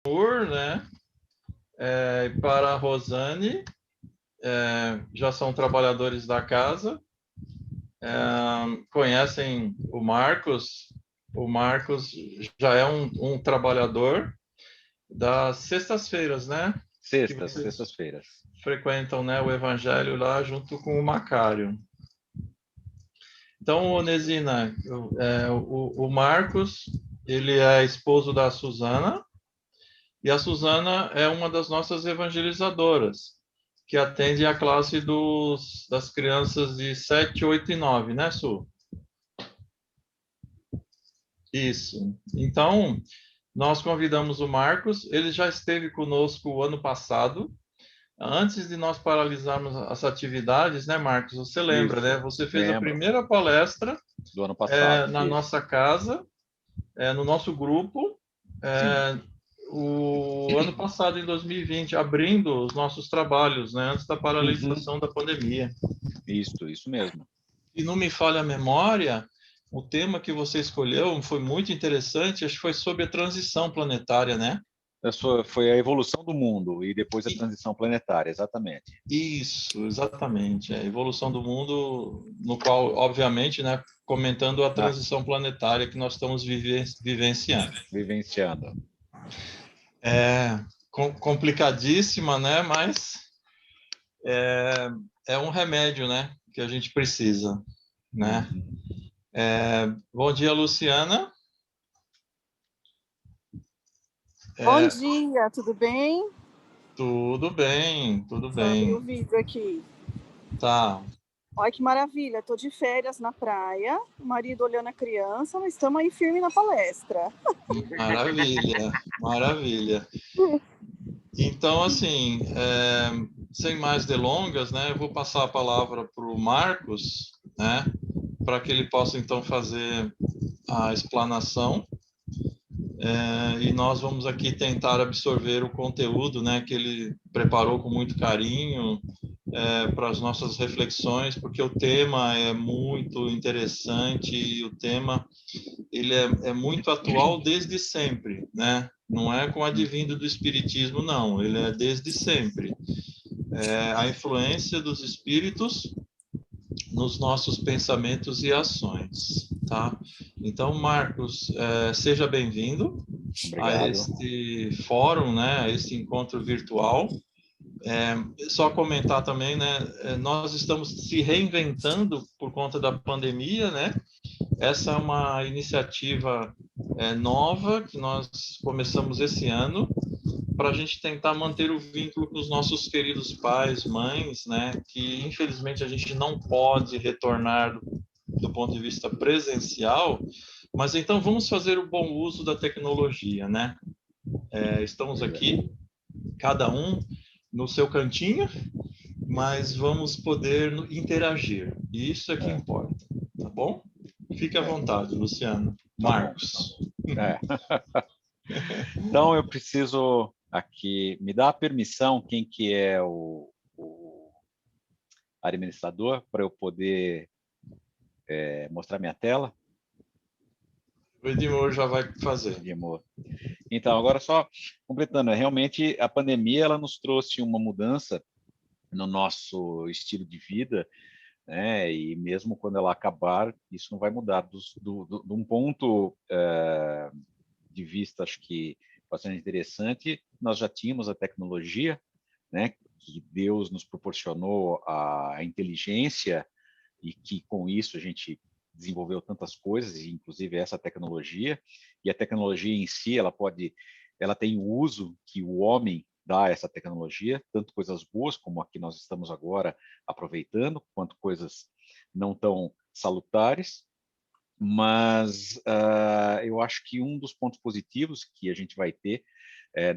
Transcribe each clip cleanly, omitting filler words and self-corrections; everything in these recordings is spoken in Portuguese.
né? Para a Rosane, já são trabalhadores da casa, conhecem o Marcos. O Marcos já é um trabalhador das sextas-feiras, né? Que vocês Sextas-feiras. frequentam, né, o Evangelho lá junto com o Macário. Então, Onesina, o Marcos, ele é esposo da Suzana, e a Suzana é uma das nossas evangelizadoras, que atende a classe das crianças de 7, 8 e 9, né, Su? Isso. Então, nós convidamos o Marcos, ele já esteve conosco o ano passado, antes de nós paralisarmos as atividades, né, Marcos? Você lembra, né? Isso, Você fez a lembro, primeira palestra do ano passado, na isso. nossa casa, no nosso grupo, Sim, o ano passado, em 2020, abrindo os nossos trabalhos, né, antes da uhum. paralisação da pandemia. Isso mesmo. E não me falha a memória, o tema que você escolheu foi muito interessante, acho que foi sobre a transição planetária, né? Foi a evolução do mundo e depois a transição planetária, exatamente. Isso, exatamente. A evolução do mundo, no qual, obviamente, né, comentando a Ah, transição planetária que nós estamos vivenciando. vivenciando. É complicadíssima, né, mas é um remédio, né, que a gente precisa, né? Uhum. Bom dia, Luciana. Bom É, dia, tudo bem? tudo bem, tudo Só abrir o bem. vídeo aqui. Tá, Olha que maravilha, tô de férias na praia, o marido olhando a criança, mas estamos aí firme na palestra. maravilha, maravilha. Então, assim, sem mais delongas, né, eu vou passar a palavra para o Marcos, né, para que ele possa, então, fazer a explanação. E nós vamos aqui tentar absorver o conteúdo, né, que ele preparou com muito carinho para as nossas reflexões, porque o tema é muito interessante e o tema ele é muito atual desde sempre, né? Não é com o advindo do espiritismo, não. Ele é desde sempre. A influência dos espíritos nos nossos pensamentos e ações, tá? Então, Marcos, seja bem-vindo a Obrigado. este fórum, né? A este encontro virtual. Só comentar também, né? Nós estamos se reinventando por conta da pandemia, né? Essa é uma iniciativa nova que nós começamos esse ano para a gente tentar manter o vínculo com os nossos queridos pais, mães, né? Que infelizmente a gente não pode retornar do ponto de vista presencial, mas então vamos fazer o bom uso da tecnologia, né? Estamos aqui, cada um no seu cantinho, mas vamos poder interagir. E isso é que É, importa, tá bom? Fique à é, vontade, Luciano. tá bom. Marcos. É. Então, eu preciso aqui, me dá a permissão, quem que é o administrador, para eu poder mostrar minha tela? O Edmur já vai fazer. Edmur. Então, agora só completando, realmente a pandemia ela nos trouxe uma mudança no nosso estilo de vida, né? E mesmo quando ela acabar, isso não vai mudar. De um ponto de vista, acho que bastante interessante, nós já tínhamos a tecnologia, né? Que Deus nos proporcionou a inteligência e que com isso a gente desenvolveu tantas coisas, inclusive essa tecnologia. E a tecnologia em si, ela tem o uso que o homem dá a essa tecnologia, tanto coisas boas como a que nós estamos agora aproveitando, quanto coisas não tão salutares. Mas eu acho que um dos pontos positivos que a gente vai ter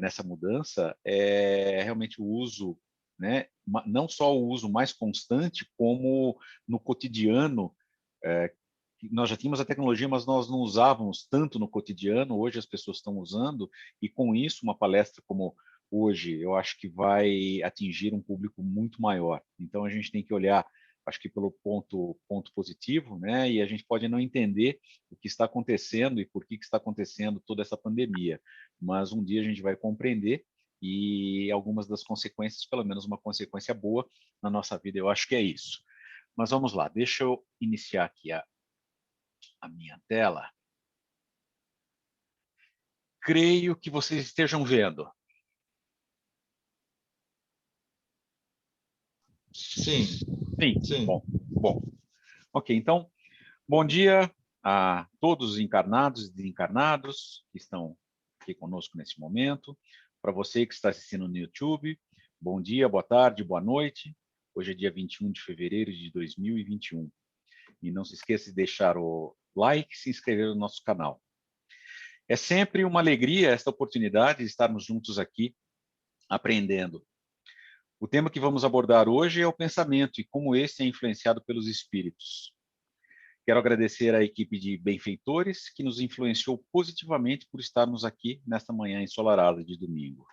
nessa mudança é realmente o uso, né? Não só o uso mais constante, como no cotidiano. Nós já tínhamos a tecnologia, mas nós não usávamos tanto no cotidiano. Hoje as pessoas estão usando, e com isso, uma palestra como hoje, eu acho que vai atingir um público muito maior. Então a gente tem que olhar, acho que pelo ponto positivo, né? E a gente pode não entender o que está acontecendo e por que está acontecendo toda essa pandemia, mas um dia a gente vai compreender e algumas das consequências, pelo menos uma consequência boa na nossa vida, eu acho que é isso. Mas vamos lá, deixa eu iniciar aqui a minha tela. Creio que vocês estejam vendo. Sim, Sim, sim. bom. Ok, então, bom dia a todos os encarnados e desencarnados que estão aqui conosco nesse momento. Para você que está assistindo no YouTube, bom dia, boa tarde, boa noite. Hoje é dia 21 de fevereiro de 2021. E não se esqueça de deixar o like e se inscrever no nosso canal. É sempre uma alegria esta oportunidade de estarmos juntos aqui, aprendendo. O tema que vamos abordar hoje é o pensamento e como esse é influenciado pelos espíritos. Quero agradecer à equipe de benfeitores que nos influenciou positivamente por estarmos aqui nesta manhã ensolarada de domingo.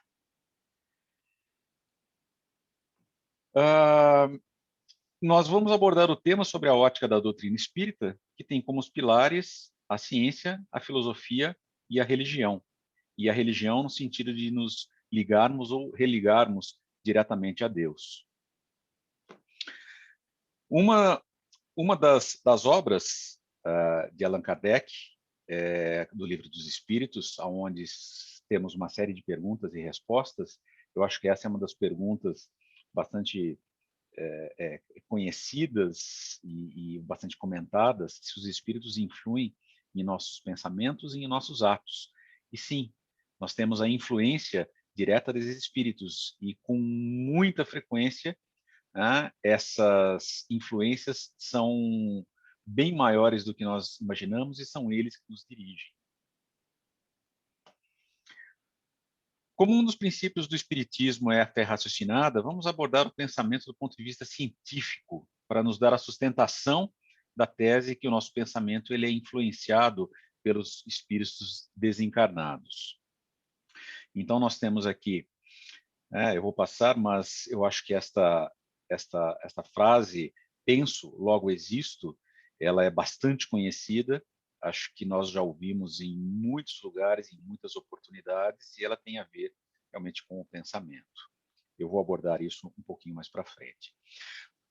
Nós vamos abordar o tema sobre a ótica da doutrina espírita, que tem como os pilares a ciência, a filosofia e a religião. E a religião no sentido de nos ligarmos ou religarmos diretamente a Deus. Uma das obras de Allan Kardec, do Livro dos Espíritos, onde temos uma série de perguntas e respostas, eu acho que essa é uma das perguntas bastante conhecidas e bastante comentadas, se os espíritos influem em nossos pensamentos e em nossos atos. E sim, nós temos a influência direta desses espíritos e com muita frequência essas influências são bem maiores do que nós imaginamos e são eles que nos dirigem. Como um dos princípios do Espiritismo é a fé raciocinada, vamos abordar o pensamento do ponto de vista científico, para nos dar a sustentação da tese que o nosso pensamento ele é influenciado pelos espíritos desencarnados. Então, nós temos aqui, eu vou passar, mas eu acho que esta frase, penso, logo existo, ela é bastante conhecida, acho que nós já ouvimos em muitos lugares, em muitas oportunidades, e ela tem a ver realmente com o pensamento. Eu vou abordar isso um pouquinho mais para frente.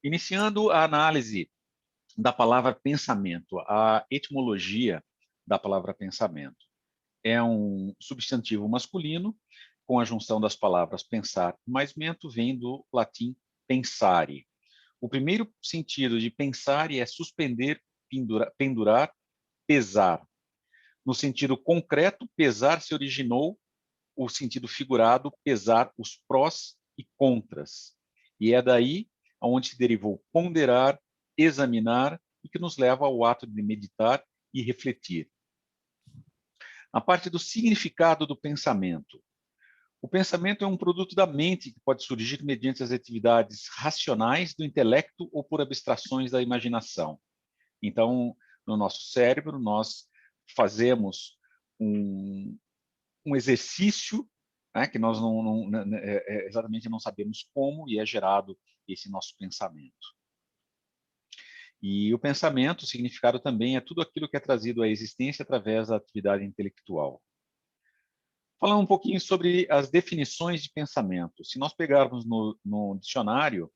Iniciando a análise da palavra pensamento, a etimologia da palavra pensamento. É um substantivo masculino, com a junção das palavras pensar mais mento, vem do latim pensare. O primeiro sentido de pensar é suspender, pendurar, pesar. No sentido concreto, pesar se originou, o sentido figurado, pesar os prós e contras. E é daí onde se derivou ponderar, examinar, e que nos leva ao ato de meditar e refletir. A parte do significado do pensamento. O pensamento é um produto da mente que pode surgir mediante as atividades racionais do intelecto ou por abstrações da imaginação. Então, no nosso cérebro, nós fazemos um exercício que nós exatamente não sabemos como, e é gerado esse nosso pensamento. E o pensamento, o significado também é tudo aquilo que é trazido à existência através da atividade intelectual. Falando um pouquinho sobre as definições de pensamento. Se nós pegarmos no dicionário,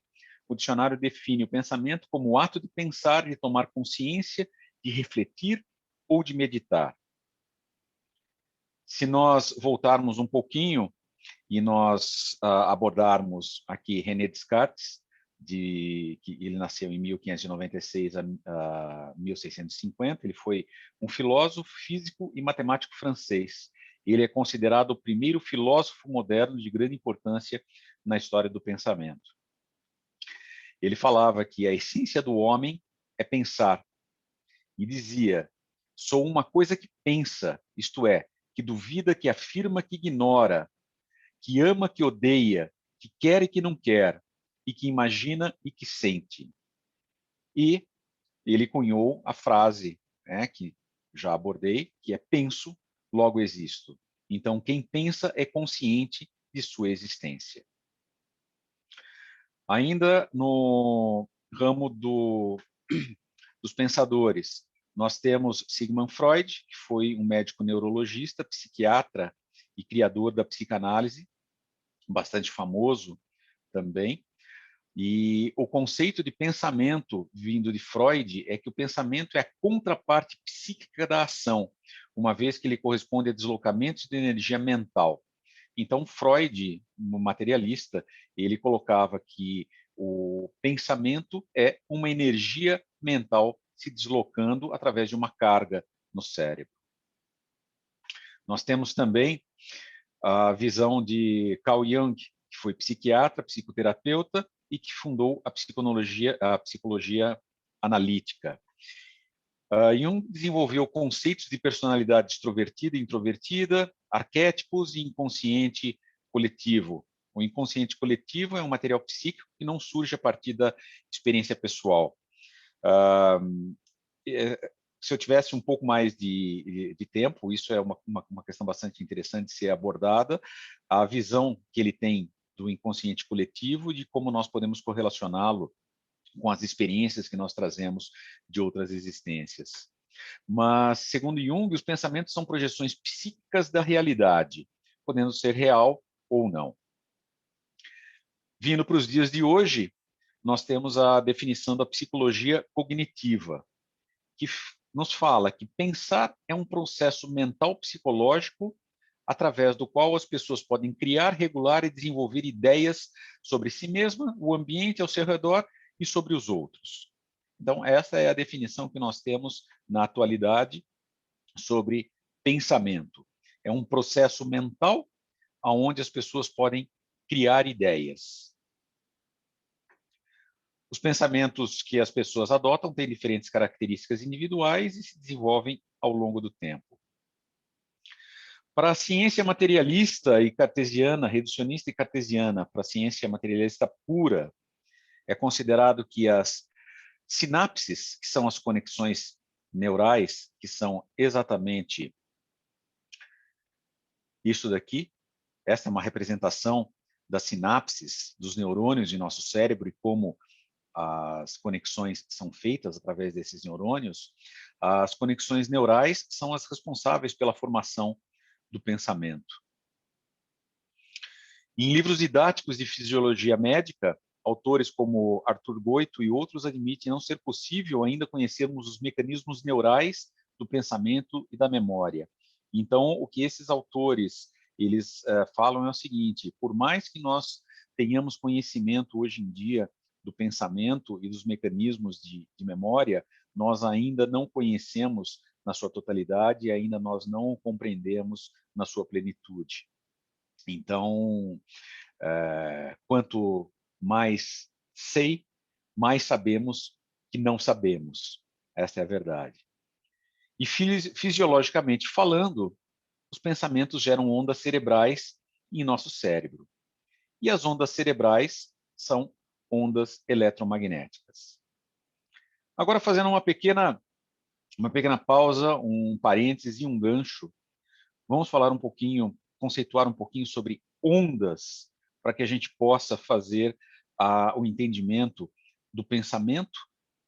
o dicionário define o pensamento como o ato de pensar, de tomar consciência, de refletir ou de meditar. Se nós voltarmos um pouquinho e nós abordarmos aqui René Descartes, que ele nasceu em 1596 a 1650, ele foi um filósofo, físico e matemático francês. Ele é considerado o primeiro filósofo moderno de grande importância na história do pensamento. Ele falava que a essência do homem é pensar. E dizia, sou uma coisa que pensa, isto é, que duvida, que afirma, que ignora, que ama, que odeia, que quer e que não quer, e que imagina e que sente. E ele cunhou a frase, que já abordei, que é penso, logo existo. Então, quem pensa é consciente de sua existência. Ainda no ramo dos pensadores, nós temos Sigmund Freud, que foi um médico neurologista, psiquiatra e criador da psicanálise, bastante famoso também. E o conceito de pensamento vindo de Freud é que o pensamento é a contraparte psíquica da ação, uma vez que ele corresponde a deslocamentos de energia mental. Então, Freud, um materialista, ele colocava que o pensamento é uma energia mental se deslocando através de uma carga no cérebro. Nós temos também a visão de Carl Jung, que foi psiquiatra, psicoterapeuta e que fundou a psicologia analítica. Jung desenvolveu conceitos de personalidade extrovertida e introvertida, arquétipos e inconsciente coletivo. O inconsciente coletivo é um material psíquico que não surge a partir da experiência pessoal. Se eu tivesse um pouco mais de tempo, isso é uma questão bastante interessante de ser abordada, a visão que ele tem do inconsciente coletivo e de como nós podemos correlacioná-lo com as experiências que nós trazemos de outras existências. Mas, segundo Jung, os pensamentos são projeções psíquicas da realidade, podendo ser real ou não. Vindo para os dias de hoje, nós temos a definição da psicologia cognitiva, que nos fala que pensar é um processo mental psicológico através do qual as pessoas podem criar, regular e desenvolver ideias sobre si mesma, o ambiente ao seu redor e sobre os outros. Então, essa é a definição que nós temos na atualidade sobre pensamento. É um processo mental onde as pessoas podem criar ideias. Os pensamentos que as pessoas adotam têm diferentes características individuais e se desenvolvem ao longo do tempo. Para a ciência materialista e cartesiana, reducionista e cartesiana, para a ciência materialista pura, é considerado que as sinapses, que são as conexões neurais, que são exatamente isso daqui, essa é uma representação das sinapses, dos neurônios de nosso cérebro e como as conexões são feitas através desses neurônios. As conexões neurais são as responsáveis pela formação do pensamento. Em livros didáticos de fisiologia médica, autores como Arthur Goito e outros admitem não ser possível ainda conhecermos os mecanismos neurais do pensamento e da memória. Então, o que esses autores eles falam é o seguinte: por mais que nós tenhamos conhecimento hoje em dia do pensamento e dos mecanismos de memória, nós ainda não conhecemos na sua totalidade e ainda nós não o compreendemos na sua plenitude. Então, quanto mais sei, mais sabemos que não sabemos. Essa é a verdade. E fisiologicamente falando, os pensamentos geram ondas cerebrais em nosso cérebro. E as ondas cerebrais são ondas eletromagnéticas. Agora, fazendo uma pequena pausa, um parêntese e um gancho, vamos falar um pouquinho, conceituar um pouquinho sobre ondas, para que a gente possa fazer o entendimento do pensamento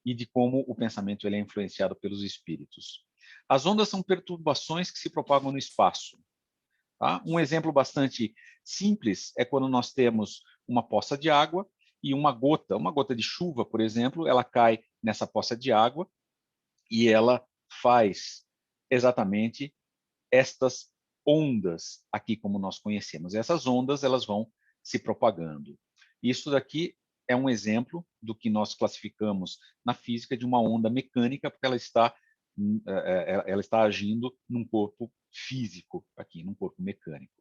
e de como o pensamento ele é influenciado pelos espíritos. As ondas são perturbações que se propagam no espaço. Tá? Um exemplo bastante simples é quando nós temos uma poça de água e uma gota de chuva, por exemplo, ela cai nessa poça de água e ela faz exatamente estas ondas aqui como nós conhecemos. Essas ondas elas vão se propagando. Isso daqui é um exemplo do que nós classificamos na física de uma onda mecânica, porque ela está agindo num corpo físico aqui, num corpo mecânico.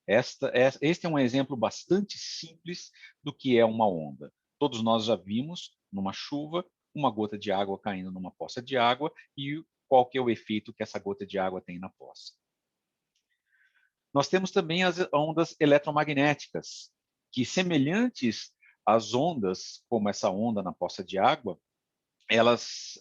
Este é um exemplo bastante simples do que é uma onda. Todos nós já vimos numa chuva uma gota de água caindo numa poça de água e qual que é o efeito que essa gota de água tem na poça. Nós temos também as ondas eletromagnéticas, que semelhantes às ondas, como essa onda na poça de água, elas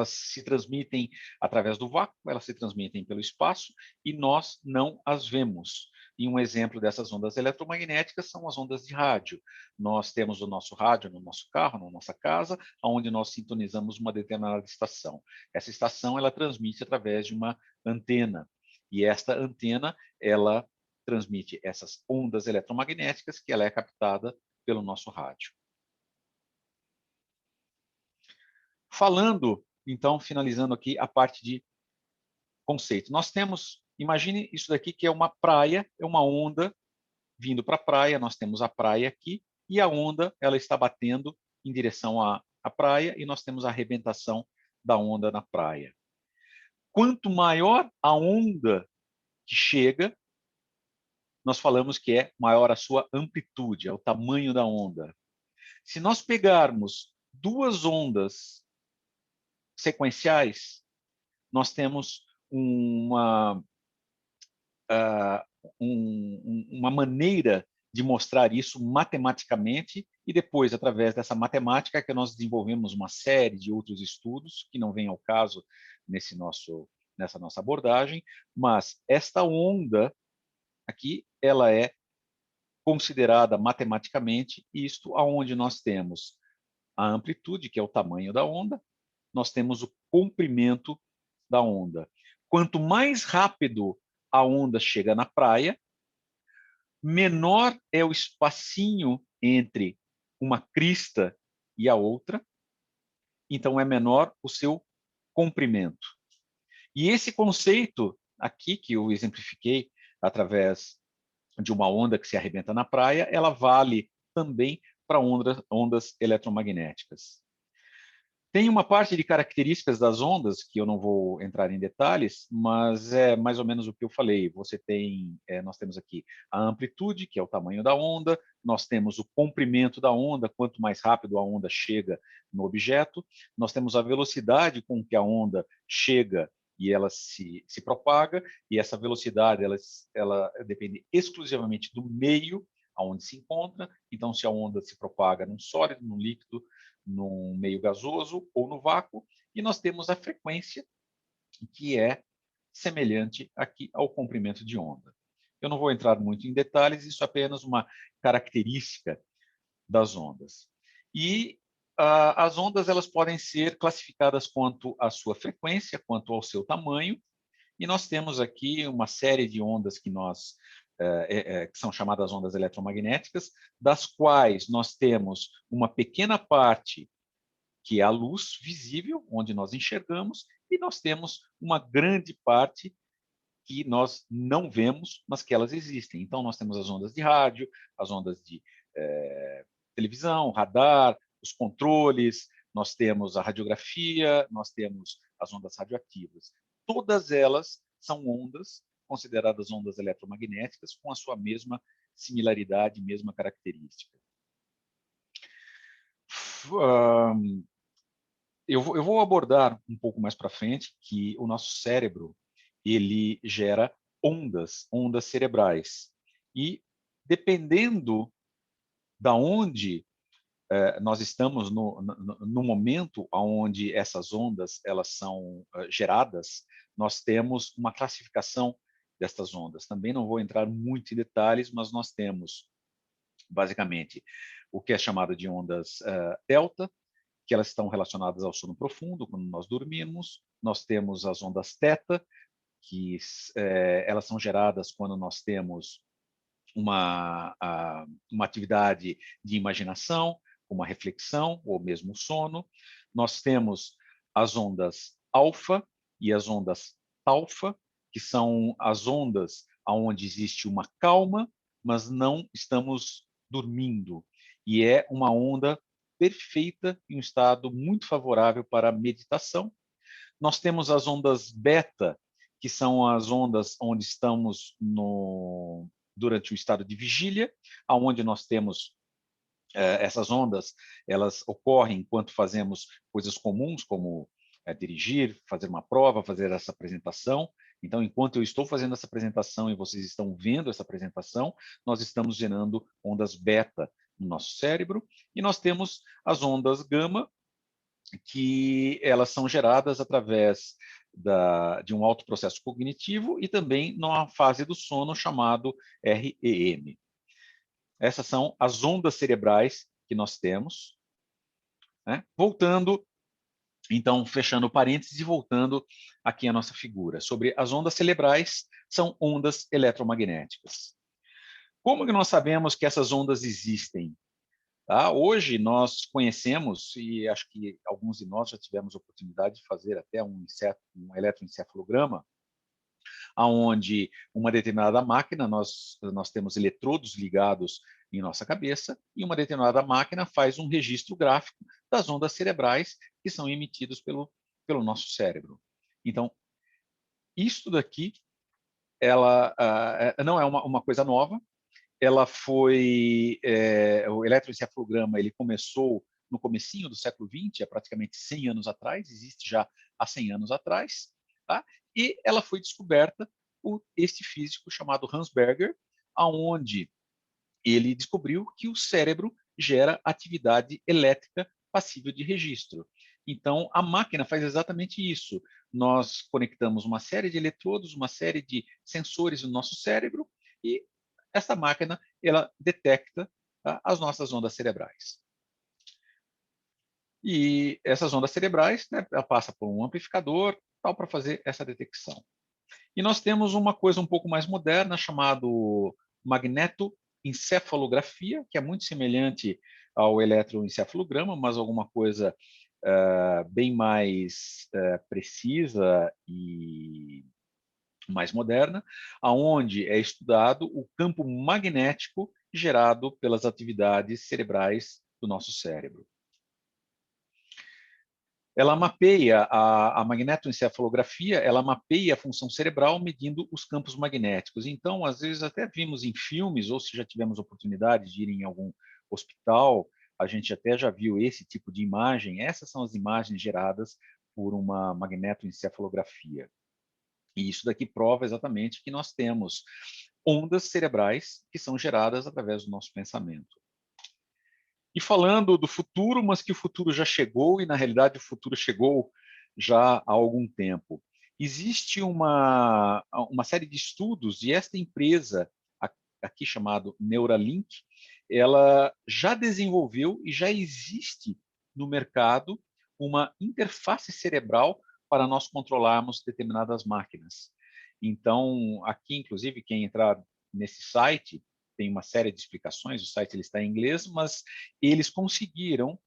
se transmitem através do vácuo, elas se transmitem pelo espaço e nós não as vemos. E um exemplo dessas ondas eletromagnéticas são as ondas de rádio. Nós temos o nosso rádio no nosso carro, na nossa casa, onde nós sintonizamos uma determinada estação. Essa estação ela transmite através de uma antena. E esta antena, ela transmite essas ondas eletromagnéticas que ela é captada pelo nosso rádio. Falando, então, finalizando aqui a parte de conceito. Nós temos, imagine isso daqui que é uma praia, é uma onda vindo para a praia, nós temos a praia aqui, e a onda ela está batendo em direção à praia, e nós temos a arrebentação da onda na praia. Quanto maior a onda que chega, nós falamos que é maior a sua amplitude, é o tamanho da onda. Se nós pegarmos duas ondas sequenciais, nós temos uma uma maneira de mostrar isso matematicamente, e depois, através dessa matemática, que nós desenvolvemos uma série de outros estudos, que não vem ao caso nessa nossa abordagem, mas esta onda aqui, ela é considerada matematicamente isto aonde nós temos a amplitude, que é o tamanho da onda, nós temos o comprimento da onda. Quanto mais rápido a onda chega na praia, menor é o espacinho entre uma crista e a outra, então é menor o seu comprimento. E esse conceito aqui, que eu exemplifiquei através de uma onda que se arrebenta na praia, ela vale também para ondas eletromagnéticas. Tem uma parte de características das ondas, que eu não vou entrar em detalhes, mas é mais ou menos o que eu falei. Nós temos aqui a amplitude, que é o tamanho da onda, nós temos o comprimento da onda, quanto mais rápido a onda chega no objeto, nós temos a velocidade com que a onda chega e ela se propaga, e essa velocidade ela depende exclusivamente do meio onde se encontra. Então, se a onda se propaga num sólido, num líquido, num meio gasoso ou no vácuo, e nós temos a frequência, que é semelhante aqui ao comprimento de onda. Eu não vou entrar muito em detalhes, isso é apenas uma característica das ondas. E as ondas elas podem ser classificadas quanto à sua frequência, quanto ao seu tamanho, e nós temos aqui uma série de ondas que que são chamadas ondas eletromagnéticas, das quais nós temos uma pequena parte que é a luz visível, onde nós enxergamos, e nós temos uma grande parte que nós não vemos, mas que elas existem. Então, nós temos as ondas de rádio, as ondas de televisão, radar, os controles, nós temos a radiografia, nós temos as ondas radioativas. Todas elas são ondas consideradas ondas eletromagnéticas com a sua mesma similaridade, mesma característica. Eu vou abordar um pouco mais para frente que o nosso cérebro ele gera ondas cerebrais. E dependendo da onde nós estamos no momento onde essas ondas elas são geradas, nós temos uma classificação destas ondas. Também não vou entrar muito em detalhes, mas nós temos, basicamente, o que é chamado de ondas delta, que elas estão relacionadas ao sono profundo, quando nós dormimos. Nós temos as ondas teta, que elas são geradas quando nós temos uma atividade de imaginação, uma reflexão ou mesmo sono. Nós temos as ondas alfa e as ondas talfa, que são as ondas onde existe uma calma, mas não estamos dormindo. E é uma onda perfeita em um estado muito favorável para a meditação. Nós temos as ondas beta, que são as ondas onde estamos durante o estado de vigília, aonde nós temos essas ondas, elas ocorrem enquanto fazemos coisas comuns, como dirigir, fazer uma prova, fazer essa apresentação. Então, enquanto eu estou fazendo essa apresentação e vocês estão vendo essa apresentação, nós estamos gerando ondas beta no nosso cérebro, e nós temos as ondas gama, que elas são geradas através de um alto processo cognitivo e também numa fase do sono chamado REM. Essas são as ondas cerebrais que nós temos. Né? Voltando Então, fechando parênteses e voltando aqui à nossa figura, sobre as ondas cerebrais, são ondas eletromagnéticas. Como que nós sabemos que essas ondas existem? Tá? Hoje nós conhecemos, e acho que alguns de nós já tivemos a oportunidade de fazer até um eletroencefalograma, onde uma determinada máquina, nós temos eletrodos ligados em nossa cabeça, e uma determinada máquina faz um registro gráfico das ondas cerebrais que são emitidas pelo nosso cérebro. Então, isto daqui, ela não é uma coisa nova. Ela foi, o eletroencefalograma, ele começou no comecinho do século XX, há praticamente 100 anos atrás, existe já há 100 anos atrás, tá? E ela foi descoberta por este físico chamado Hans Berger, aonde ele descobriu que o cérebro gera atividade elétrica passível de registro. Então, a máquina faz exatamente isso. Nós conectamos uma série de eletrodos, uma série de sensores no nosso cérebro, e essa máquina ela detecta, tá, as nossas ondas cerebrais. E essas ondas cerebrais, né, ela passa por um amplificador tal para fazer essa detecção. E nós temos uma coisa um pouco mais moderna chamada magnetoencefalografia, que é muito semelhante ao eletroencefalograma, mas alguma coisa bem mais precisa e mais moderna, aonde é estudado o campo magnético gerado pelas atividades cerebrais do nosso cérebro. Ela mapeia, a magnetoencefalografia, ela mapeia a função cerebral medindo os campos magnéticos. Então, às vezes, até vimos em filmes, ou se já tivemos oportunidade de ir em algum hospital, a gente até já viu esse tipo de imagem. Essas são as imagens geradas por uma magnetoencefalografia. E isso daqui prova exatamente que nós temos ondas cerebrais que são geradas através do nosso pensamento. E falando do futuro, mas que o futuro já chegou, e na realidade o futuro chegou já há algum tempo. Existe uma série de estudos, e esta empresa, aqui chamada Neuralink, ela já desenvolveu e já existe no mercado uma interface cerebral para nós controlarmos determinadas máquinas. Então, aqui, inclusive, quem entrar nesse site, tem uma série de explicações, o site ele está em inglês, mas eles conseguiram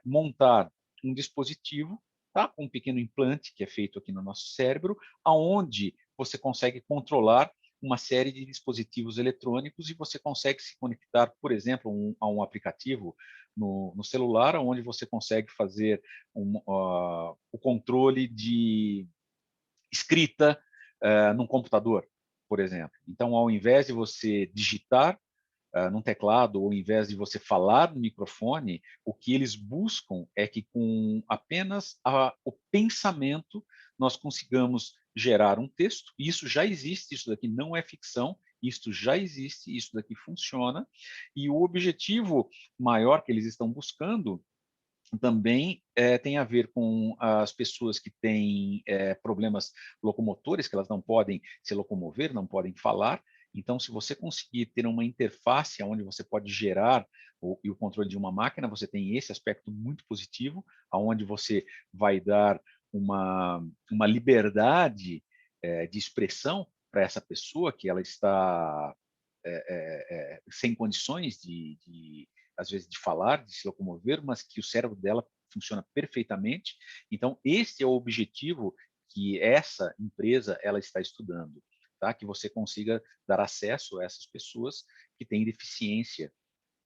montar um dispositivo, tá? Um pequeno implante que é feito aqui no nosso cérebro, aonde você consegue controlar uma série de dispositivos eletrônicos e você consegue se conectar, por exemplo, a um aplicativo no celular, onde você consegue fazer o controle de escrita num computador, por exemplo. Então, ao invés de você digitar num teclado, ou ao invés de você falar no microfone, o que eles buscam é que com apenas o pensamento nós consigamos gerar um texto. Isso já existe, isso daqui não é ficção, isso já existe, isso daqui funciona. E o objetivo maior que eles estão buscando também tem a ver com as pessoas que têm problemas locomotores, que elas não podem se locomover, não podem falar. Então, se você conseguir ter uma interface onde você pode gerar e o controle de uma máquina, você tem esse aspecto muito positivo, aonde você vai dar uma liberdade de expressão para essa pessoa que ela está sem condições às vezes, de falar, de se locomover, mas que o cérebro dela funciona perfeitamente. Então, esse é o objetivo que essa empresa ela está estudando, tá? Que você consiga dar acesso a essas pessoas que têm deficiência,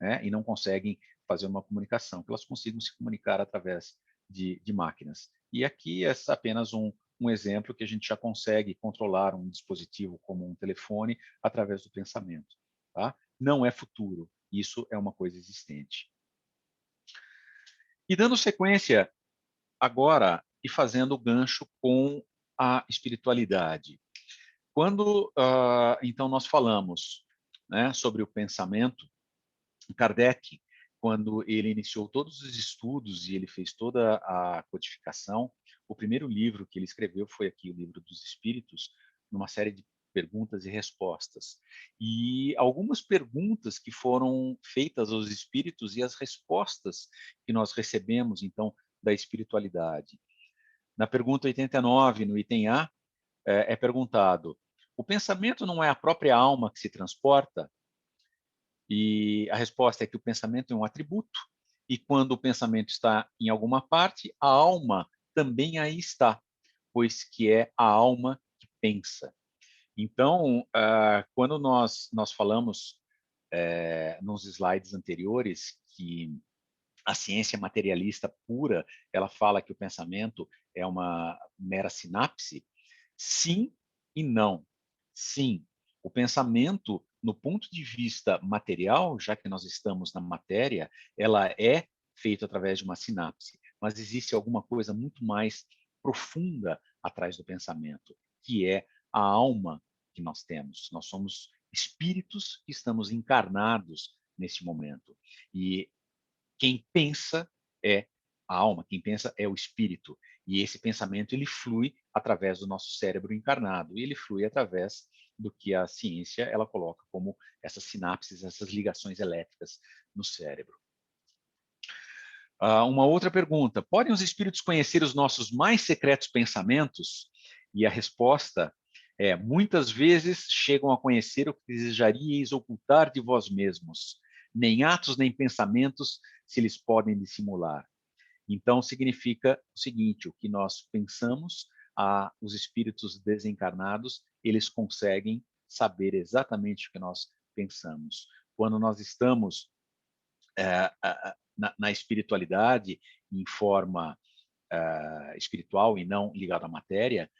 né? E não conseguem fazer uma comunicação, que elas consigam se comunicar através de máquinas. E aqui é apenas um exemplo que a gente já consegue controlar um dispositivo como um telefone através do pensamento. Tá? Não é futuro, isso é uma coisa existente. E dando sequência agora e fazendo o gancho com a espiritualidade. Quando, então, nós falamos, né, sobre o pensamento, Kardec, quando ele iniciou todos os estudos e ele fez toda a codificação, o primeiro livro que ele escreveu foi aqui, o Livro dos Espíritos, numa série de perguntas e respostas. E algumas perguntas que foram feitas aos espíritos e as respostas que nós recebemos, então, da espiritualidade. Na pergunta 89, no item A, é perguntado: o pensamento não é a própria alma que se transporta? E a resposta é que o pensamento é um atributo, e quando o pensamento está em alguma parte, a alma também aí está, pois que é a alma que pensa. Então, quando nós falamos nos slides anteriores que a ciência materialista pura, ela fala que o pensamento é uma mera sinapse, sim e não. Sim, o pensamento, no ponto de vista material, já que nós estamos na matéria, ela é feita através de uma sinapse, mas existe alguma coisa muito mais profunda atrás do pensamento, que é a alma que nós temos. Nós somos espíritos que estamos encarnados neste momento. E quem pensa é a alma, quem pensa é o espírito. E esse pensamento ele flui através do nosso cérebro encarnado, e ele flui através do que a ciência ela coloca como essas sinapses, essas ligações elétricas no cérebro. Uma outra pergunta: podem os espíritos conhecer os nossos mais secretos pensamentos? E a resposta é: muitas vezes chegam a conhecer o que desejaríeis ocultar de vós mesmos. Nem atos nem pensamentos se lhes podem dissimular. Então, significa o seguinte: o que nós pensamos, os espíritos desencarnados, eles conseguem saber exatamente o que nós pensamos. Quando nós estamos na espiritualidade, em forma espiritual e não ligado à matéria,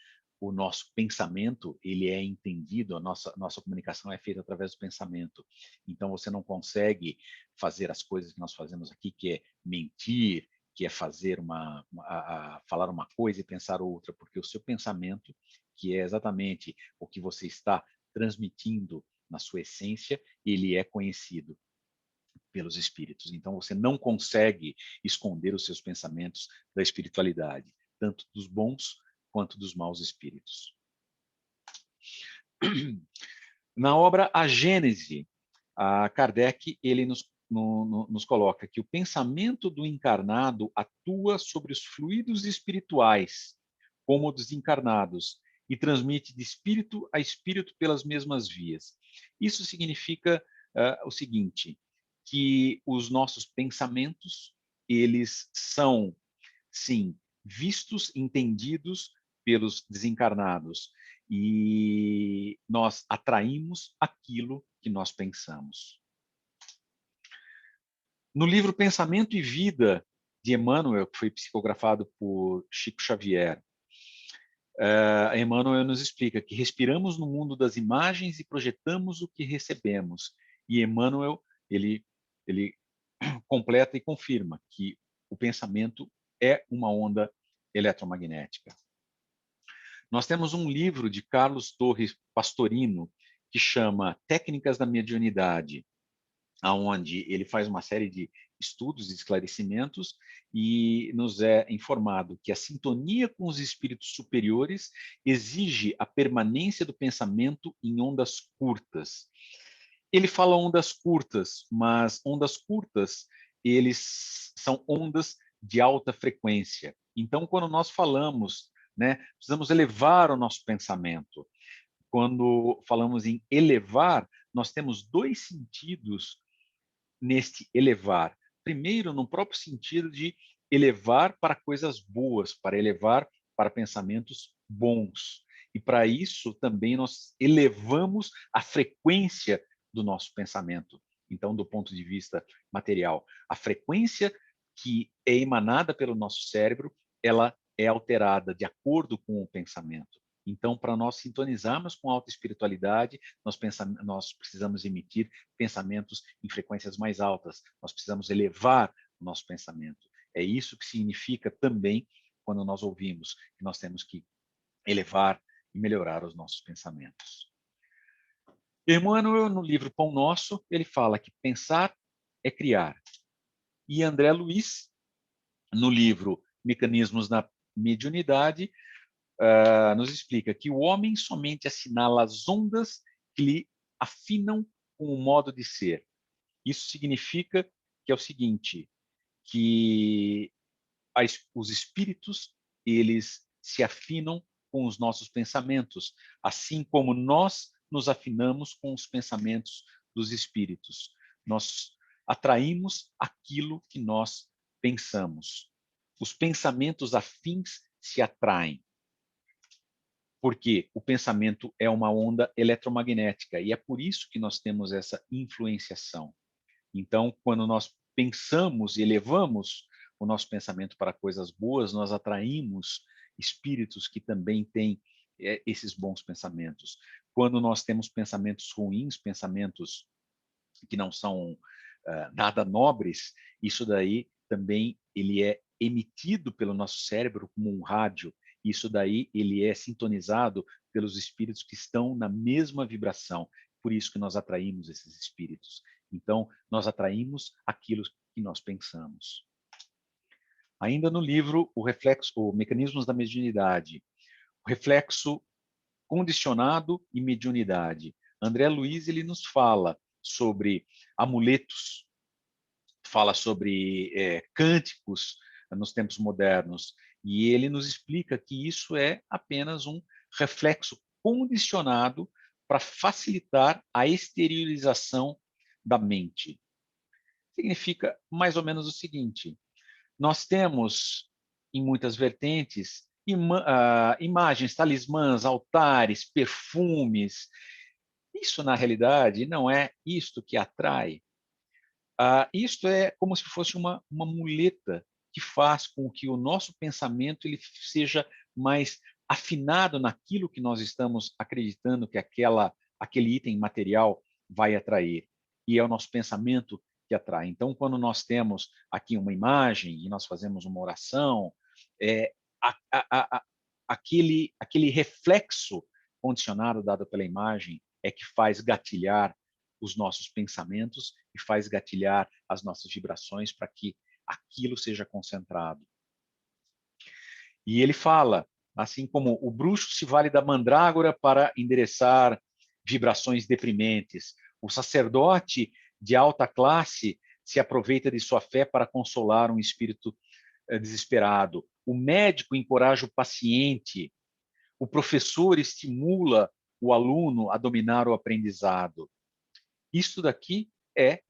o nosso pensamento ele é entendido, a nossa comunicação é feita através do pensamento. Então você não consegue fazer as coisas que nós fazemos aqui, que é mentir, que é fazer falar uma coisa e pensar outra, porque o seu pensamento, que é exatamente o que você está transmitindo na sua essência, ele é conhecido pelos espíritos. Então você não consegue esconder os seus pensamentos da espiritualidade, tanto dos bons quanto dos maus espíritos. Na obra A Gênese, Kardec ele nos coloca que o pensamento do encarnado atua sobre os fluidos espirituais, como dos encarnados, e transmite de espírito a espírito pelas mesmas vias. Isso significa o seguinte, que os nossos pensamentos, eles são, sim, vistos, entendidos pelos desencarnados, e nós atraímos aquilo que nós pensamos. No livro Pensamento e Vida, de Emmanuel, que foi psicografado por Chico Xavier, Emmanuel nos explica que respiramos no mundo das imagens e projetamos o que recebemos. E Emmanuel, ele completa e confirma que o pensamento é uma onda eletromagnética. Nós temos um livro de Carlos Torres Pastorino que chama Técnicas da Mediunidade, onde ele faz uma série de estudos e esclarecimentos e nos é informado que a sintonia com os espíritos superiores exige a permanência do pensamento em ondas curtas. Ele fala ondas curtas, mas ondas curtas, eles são ondas de alta frequência. Então, quando nós falamos, precisamos elevar o nosso pensamento. Quando falamos em elevar, nós temos dois sentidos neste elevar. Primeiro, no próprio sentido de elevar para coisas boas, para elevar para pensamentos bons. E para isso também nós elevamos a frequência do nosso pensamento. Então, do ponto de vista material, a frequência que é emanada pelo nosso cérebro, ela é alterada de acordo com o pensamento. Então, para nós sintonizarmos com a autoespiritualidade, nós precisamos emitir pensamentos em frequências mais altas. Nós precisamos elevar o nosso pensamento. É isso que significa também quando nós ouvimos que nós temos que elevar e melhorar os nossos pensamentos. Emmanuel, no livro Pão Nosso, ele fala que pensar é criar. E André Luiz, no livro Mecanismos da Mediunidade, nos explica que o homem somente assinala as ondas que lhe afinam com o modo de ser. Isso significa que é o seguinte, que os espíritos, eles se afinam com os nossos pensamentos, assim como nós nos afinamos com os pensamentos dos espíritos. Nós atraímos aquilo que nós pensamos. Os pensamentos afins se atraem, porque o pensamento é uma onda eletromagnética e é por isso que nós temos essa influenciação. Então, quando nós pensamos e elevamos o nosso pensamento para coisas boas, nós atraímos espíritos que também têm esses bons pensamentos. Quando nós temos pensamentos ruins, pensamentos que não são nada nobres, isso daí também ele é emitido pelo nosso cérebro como um rádio. Isso daí ele é sintonizado pelos espíritos que estão na mesma vibração. Por isso que nós atraímos esses espíritos. Então, nós atraímos aquilo que nós pensamos. Ainda no livro O Reflexo, o Mecanismos da Mediunidade, o reflexo condicionado e mediunidade. André Luiz ele nos fala sobre amuletos, fala sobre cânticos nos tempos modernos, e ele nos explica que isso é apenas um reflexo condicionado para facilitar a exteriorização da mente. Significa mais ou menos o seguinte: nós temos, em muitas vertentes, imagens, talismãs, altares, perfumes. Isso, na realidade, não é isto que atrai. Isto é como se fosse uma muleta que faz com que o nosso pensamento ele seja mais afinado naquilo que nós estamos acreditando que aquele item material vai atrair. E é o nosso pensamento que atrai. Então, quando nós temos aqui uma imagem e nós fazemos uma oração, aquele reflexo condicionado dado pela imagem é que faz gatilhar os nossos pensamentos e faz gatilhar as nossas vibrações para que aquilo seja concentrado. E ele fala, assim como o bruxo se vale da mandrágora para endereçar vibrações deprimentes, o sacerdote de alta classe se aproveita de sua fé para consolar um espírito desesperado, o médico encoraja o paciente, o professor estimula o aluno a dominar o aprendizado. Isso daqui é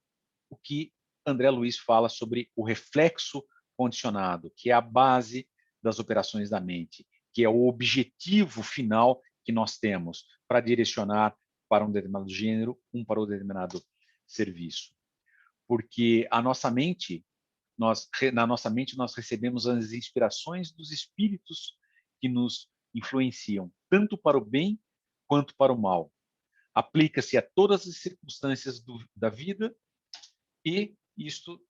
o que André Luiz fala sobre o reflexo condicionado, que é a base das operações da mente, que é o objetivo final que nós temos para direcionar para um determinado gênero, para um determinado serviço. Porque a nossa mente, na nossa mente nós recebemos as inspirações dos espíritos que nos influenciam, tanto para o bem quanto para o mal. Aplica-se a todas as circunstâncias da vida e isto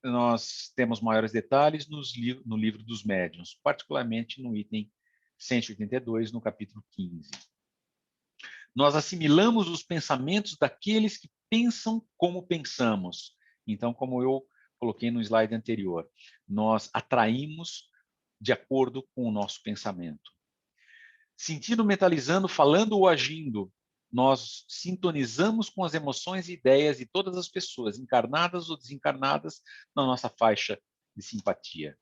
nós temos maiores detalhes no livro dos médiuns, particularmente no item 182, no capítulo 15. Nós assimilamos os pensamentos daqueles que pensam como pensamos. Então, como eu coloquei no slide anterior, nós atraímos de acordo com o nosso pensamento. Sentindo, mentalizando, falando ou agindo, nós sintonizamos com as emoções e ideias de todas as pessoas, encarnadas ou desencarnadas, na nossa faixa de simpatia.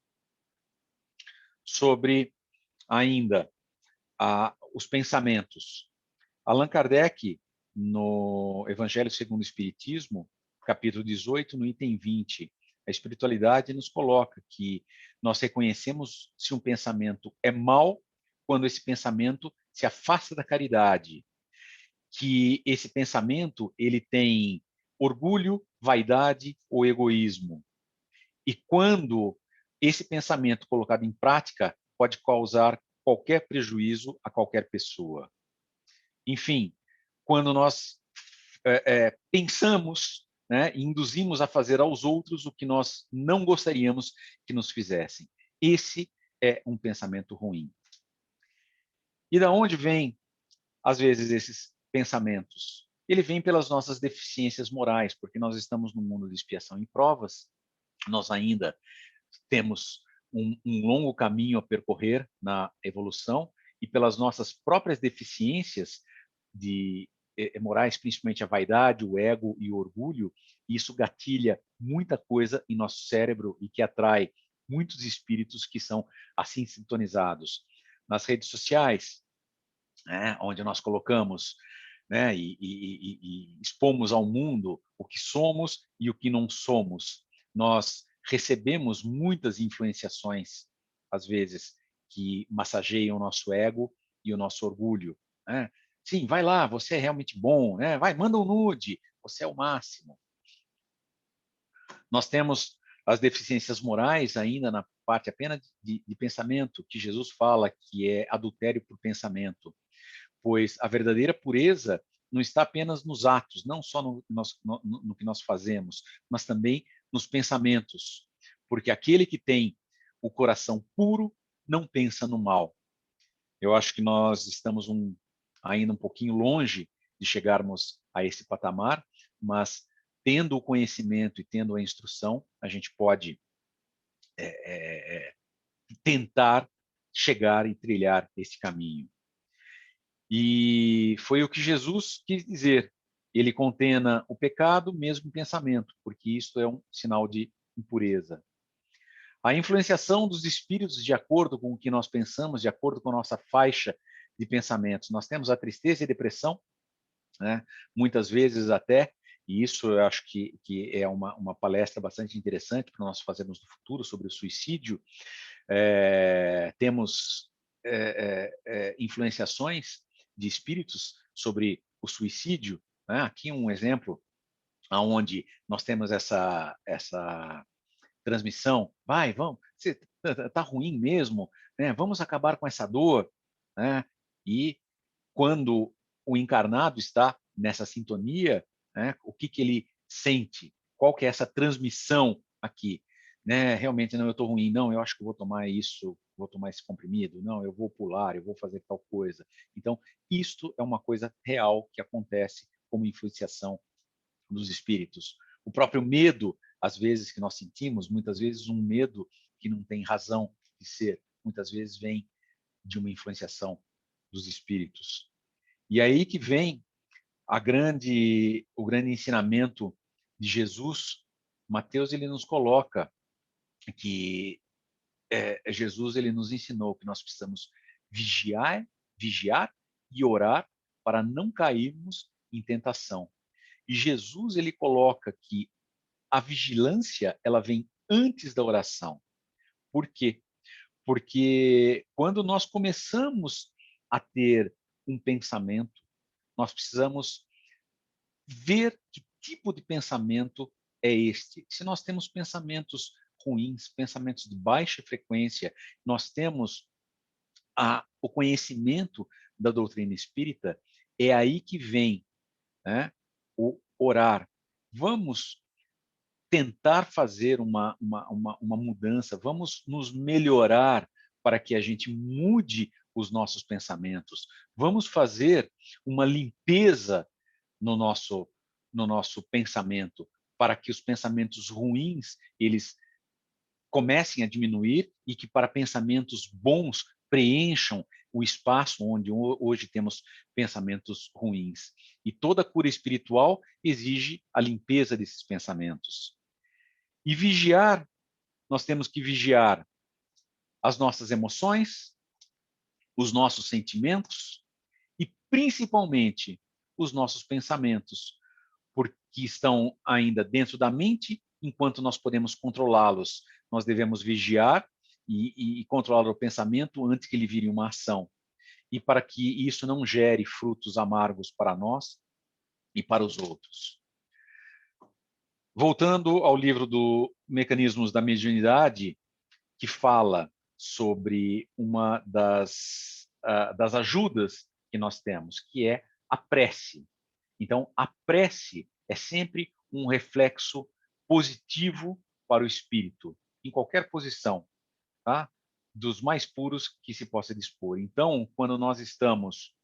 Sobre, ainda, os pensamentos. Allan Kardec, no Evangelho segundo o Espiritismo, capítulo 18, no item 20, a espiritualidade nos coloca que nós reconhecemos se um pensamento é mau quando esse pensamento se afasta da caridade, que esse pensamento ele tem orgulho, vaidade ou egoísmo. E quando esse pensamento colocado em prática pode causar qualquer prejuízo a qualquer pessoa. Enfim, quando nós pensamos, né, e induzimos a fazer aos outros o que nós não gostaríamos que nos fizessem. Esse é um pensamento ruim. E da onde vem, às vezes, esses pensamentos? Ele vem pelas nossas deficiências morais, porque nós estamos no mundo de expiação e provas, nós ainda temos um longo caminho a percorrer na evolução, e pelas nossas próprias deficiências morais, principalmente a vaidade, o ego e o orgulho, isso gatilha muita coisa em nosso cérebro e que atrai muitos espíritos que são assim sintonizados. Nas redes sociais, né, onde nós colocamos, né, e expomos ao mundo o que somos e o que não somos. Nós recebemos muitas influenciações, às vezes, que massageiam o nosso ego e o nosso orgulho. Né? Sim, vai lá, você é realmente bom, né? Vai, manda um nude, você é o máximo. Nós temos as deficiências morais ainda na parte apenas de pensamento, que Jesus fala que é adultério por pensamento, pois a verdadeira pureza não está apenas nos atos, não só no que nós fazemos, mas também nos pensamentos, porque aquele que tem o coração puro não pensa no mal. Eu acho que nós estamos ainda um pouquinho longe de chegarmos a esse patamar, mas tendo o conhecimento e tendo a instrução, a gente pode tentar chegar e trilhar esse caminho. E foi o que Jesus quis dizer. Ele condena o pecado mesmo em pensamento, porque isso é um sinal de impureza. A influenciação dos espíritos de acordo com o que nós pensamos, de acordo com a nossa faixa de pensamentos. Nós temos a tristeza e a depressão, né? Muitas vezes até, e isso eu acho que é uma palestra bastante interessante para nós fazermos no futuro sobre o suicídio. Temos influenciações de espíritos sobre o suicídio. Né? Aqui um exemplo onde nós temos essa transmissão. Vai, vamos, você está ruim mesmo, né? Vamos acabar com essa dor. Né? E quando o encarnado está nessa sintonia, né, o que ele sente? Qual que é essa transmissão aqui? Né? Realmente, não, eu estou ruim, não, eu acho que eu vou tomar isso, vou tomar esse comprimido, não, eu vou pular, eu vou fazer tal coisa. Então, isto é uma coisa real que acontece como influenciação dos espíritos. O próprio medo, às vezes, que nós sentimos, muitas vezes um medo que não tem razão de ser, muitas vezes vem de uma influenciação dos espíritos. E aí que vem o grande ensinamento de Jesus. Mateus ele nos coloca que Jesus ele nos ensinou que nós precisamos vigiar e orar para não cairmos em tentação. E Jesus ele coloca que a vigilância ela vem antes da oração. Por quê? Porque quando nós começamos a ter um pensamento, nós precisamos ver que tipo de pensamento é este. Se nós temos pensamentos ruins, pensamentos de baixa frequência, nós temos o conhecimento da doutrina espírita, é aí que vem, né, o orar. Vamos tentar fazer uma mudança, vamos nos melhorar para que a gente mude os nossos pensamentos. Vamos fazer uma limpeza no nosso pensamento, para que os pensamentos ruins eles comecem a diminuir e que para pensamentos bons preencham o espaço onde hoje temos pensamentos ruins. E toda cura espiritual exige a limpeza desses pensamentos. E vigiar, nós temos que vigiar as nossas emoções, os nossos sentimentos e principalmente os nossos pensamentos, porque estão ainda dentro da mente, enquanto nós podemos controlá-los. Nós devemos vigiar e controlar o pensamento antes que ele vire uma ação. E para que isso não gere frutos amargos para nós e para os outros. Voltando ao livro do Mecanismos da Mediunidade, que fala sobre uma das ajudas que nós temos, que é a prece. Então, a prece é sempre um reflexo positivo para o espírito, em qualquer posição, tá? Dos mais puros que se possa dispor. Então, quando nós estamos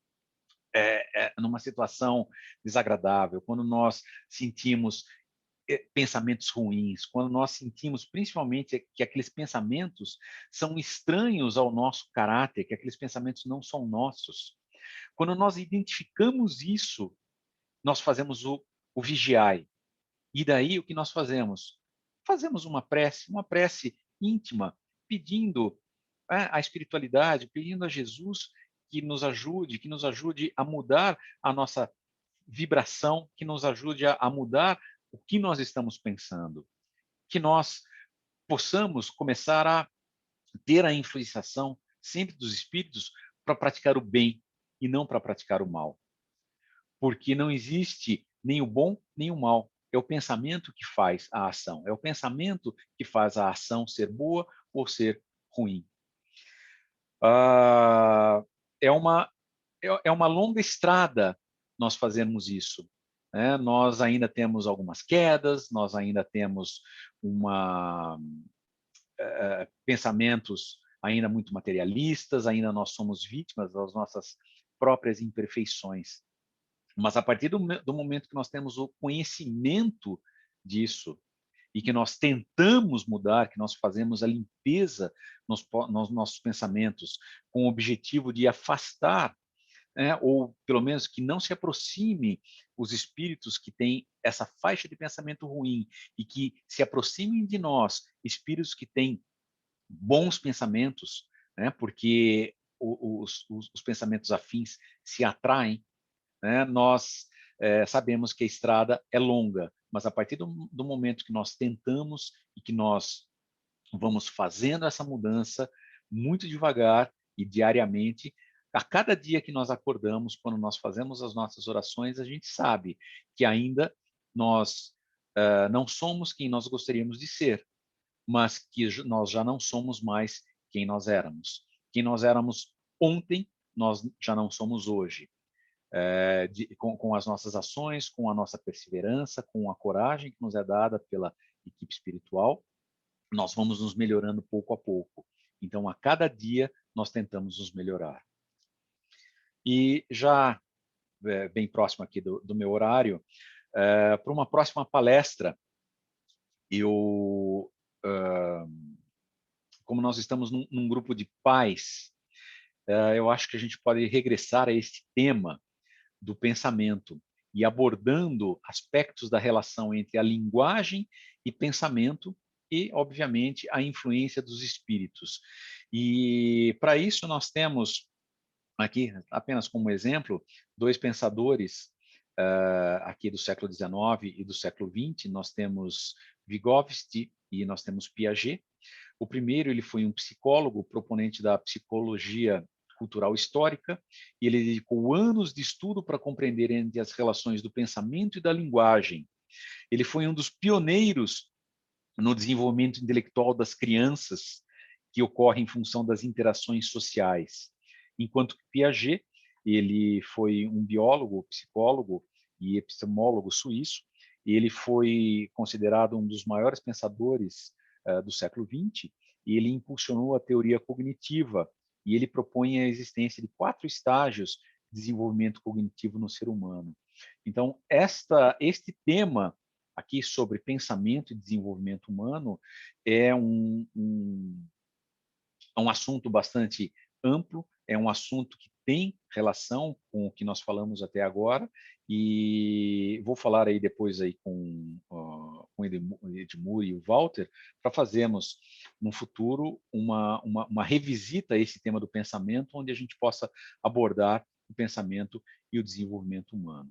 numa situação desagradável, quando nós sentimos pensamentos ruins, quando nós sentimos principalmente que aqueles pensamentos são estranhos ao nosso caráter, que aqueles pensamentos não são nossos, quando nós identificamos isso, nós fazemos o vigiai. E daí o que nós fazemos? Fazemos uma prece íntima, pedindo a espiritualidade, pedindo a Jesus que nos ajude a mudar a nossa vibração, que nos ajude a mudar o que nós estamos pensando, que nós possamos começar a ter a influenciação sempre dos espíritos para praticar o bem e não para praticar o mal. Porque não existe nem o bom nem o mal. É o pensamento que faz a ação. É o pensamento que faz a ação ser boa ou ser ruim. É uma longa estrada nós fazermos isso. Né? Nós ainda temos algumas quedas, nós ainda temos pensamentos ainda muito materialistas, ainda nós somos vítimas das nossas próprias imperfeições. Mas a partir do momento que nós temos o conhecimento disso e que nós tentamos mudar, que nós fazemos a limpeza nos nossos pensamentos com o objetivo de afastar, ou pelo menos que não se aproxime os espíritos que têm essa faixa de pensamento ruim e que se aproximem de nós, espíritos que têm bons pensamentos, porque os pensamentos afins se atraem. Nós sabemos que a estrada é longa, mas a partir do momento que nós tentamos e que nós vamos fazendo essa mudança muito devagar e diariamente, a cada dia que nós acordamos, quando nós fazemos as nossas orações, a gente sabe que ainda nós não somos quem nós gostaríamos de ser, mas que nós já não somos mais quem nós éramos. Quem nós éramos ontem, nós já não somos hoje. Com as nossas ações, com a nossa perseverança, com a coragem que nos é dada pela equipe espiritual, nós vamos nos melhorando pouco a pouco. Então, a cada dia, nós tentamos nos melhorar. E já bem próximo aqui do meu horário, para uma próxima palestra, como nós estamos num grupo de pais, eu acho que a gente pode regressar a este tema do pensamento e abordando aspectos da relação entre a linguagem e pensamento e, obviamente, a influência dos espíritos. E, para isso, nós temos aqui, apenas como exemplo, dois pensadores aqui do século XIX e do século XX. Nós temos Vygotsky e nós temos Piaget. O primeiro, ele foi um psicólogo, proponente da psicologia cultural histórica, e ele dedicou anos de estudo para compreender entre as relações do pensamento e da linguagem. Ele foi um dos pioneiros no desenvolvimento intelectual das crianças, que ocorre em função das interações sociais. Enquanto que Piaget, ele foi um biólogo, psicólogo e epistemólogo suíço, e ele foi considerado um dos maiores pensadores do século XX, e ele impulsionou a teoria cognitiva, e ele propõe a existência de 4 estágios de desenvolvimento cognitivo no ser humano. Então, este tema aqui sobre pensamento e desenvolvimento humano é um assunto bastante amplo, é um assunto que tem relação com o que nós falamos até agora, e vou falar aí depois aí com o Edmur e o Walter, para fazermos no futuro uma revisita a esse tema do pensamento, onde a gente possa abordar o pensamento e o desenvolvimento humano.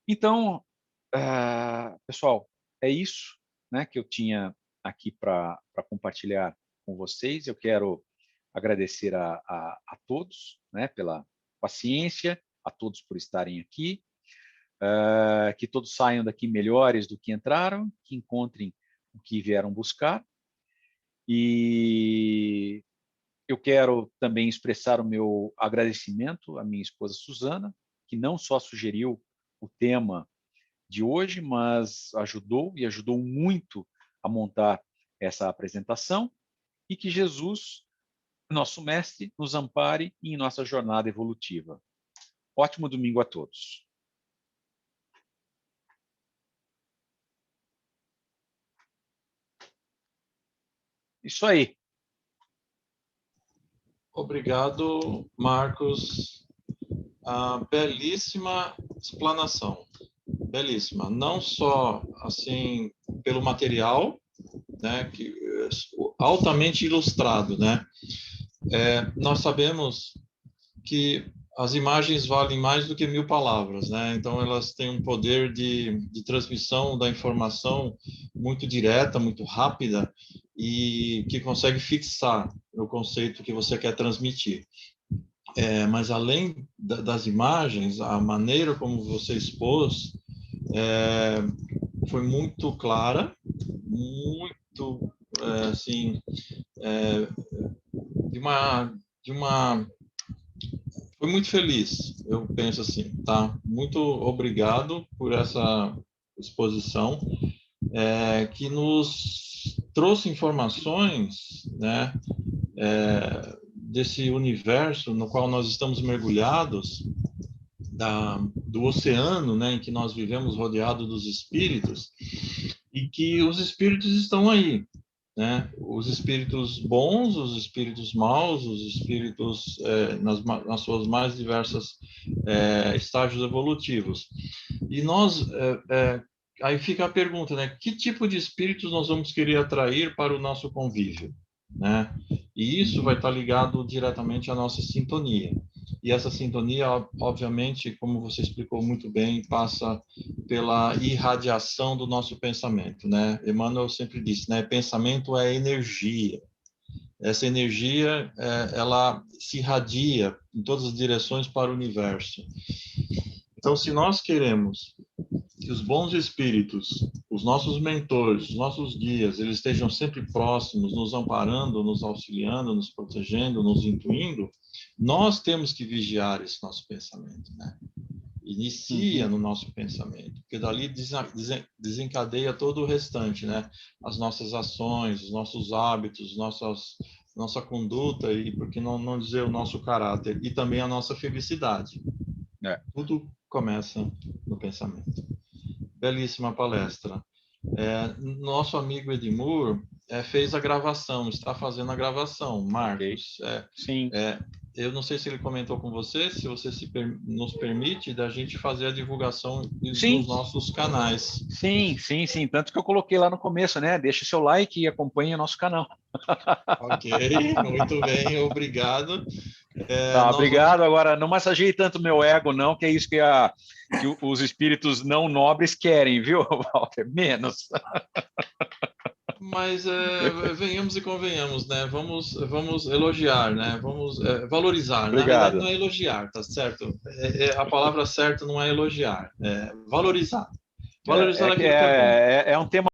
Então, pessoal, é isso, né, que eu tinha aqui para compartilhar com vocês. Eu quero agradecer a todos, né, pela paciência, a todos por estarem aqui, que todos saiam daqui melhores do que entraram, que encontrem o que vieram buscar. E eu quero também expressar o meu agradecimento à minha esposa Suzana, que não só sugeriu o tema de hoje, mas ajudou muito a montar essa apresentação, e que Jesus, nosso mestre, nos ampare em nossa jornada evolutiva. Ótimo domingo a todos. Isso aí. Obrigado, Marcos. Belíssima explanação. Belíssima. Não só assim pelo material, né, altamente ilustrado, né? Nós sabemos que as imagens valem mais do que 1000 palavras, né? Então elas têm um poder de transmissão da informação muito direta, muito rápida e que consegue fixar o conceito que você quer transmitir. Mas além das imagens, a maneira como você expôs foi muito clara, muito assim, foi muito feliz, eu penso assim, tá? Muito obrigado por essa exposição, que nos trouxe informações, né, desse universo no qual nós estamos mergulhados, do oceano, né, em que nós vivemos rodeado dos espíritos, e que os espíritos estão aí, né? Os espíritos bons, os espíritos maus, os espíritos nas suas mais diversas estágios evolutivos. E nós aí fica a pergunta, né? Que tipo de espíritos nós vamos querer atrair para o nosso convívio, né? E isso vai estar ligado diretamente à nossa sintonia. E essa sintonia, obviamente, como você explicou muito bem, passa pela irradiação do nosso pensamento, né? Emmanuel sempre disse, né? Pensamento é energia. Essa energia, ela se irradia em todas as direções para o universo. Então, se nós queremos que os bons espíritos, os nossos mentores, os nossos guias, eles estejam sempre próximos, nos amparando, nos auxiliando, nos protegendo, nos intuindo, nós temos que vigiar esse nosso pensamento, né? Inicia no nosso pensamento, porque dali desencadeia todo o restante, né? As nossas ações, os nossos hábitos, nossa conduta e, por que não dizer, o nosso caráter e também a nossa felicidade. Tudo começa no pensamento. Belíssima palestra. Nosso amigo Edmur fez a gravação, está fazendo a gravação. Marcos, Sim. Eu não sei se ele comentou com você, se você nos permite da gente fazer a divulgação nos nossos canais. Sim. Tanto que eu coloquei lá no começo, né? Deixa seu like e acompanhe o nosso canal. Ok, muito bem, obrigado. Obrigado. Agora, não massageie tanto meu ego, não, que é isso que os espíritos não nobres querem, viu, Walter? Menos. Mas venhamos e convenhamos, né? Vamos elogiar, né? Vamos valorizar. Obrigado. Na verdade, não é elogiar, tá certo? A palavra certa não é elogiar, é valorizar. Valorizar aquilo que é bom. É um tema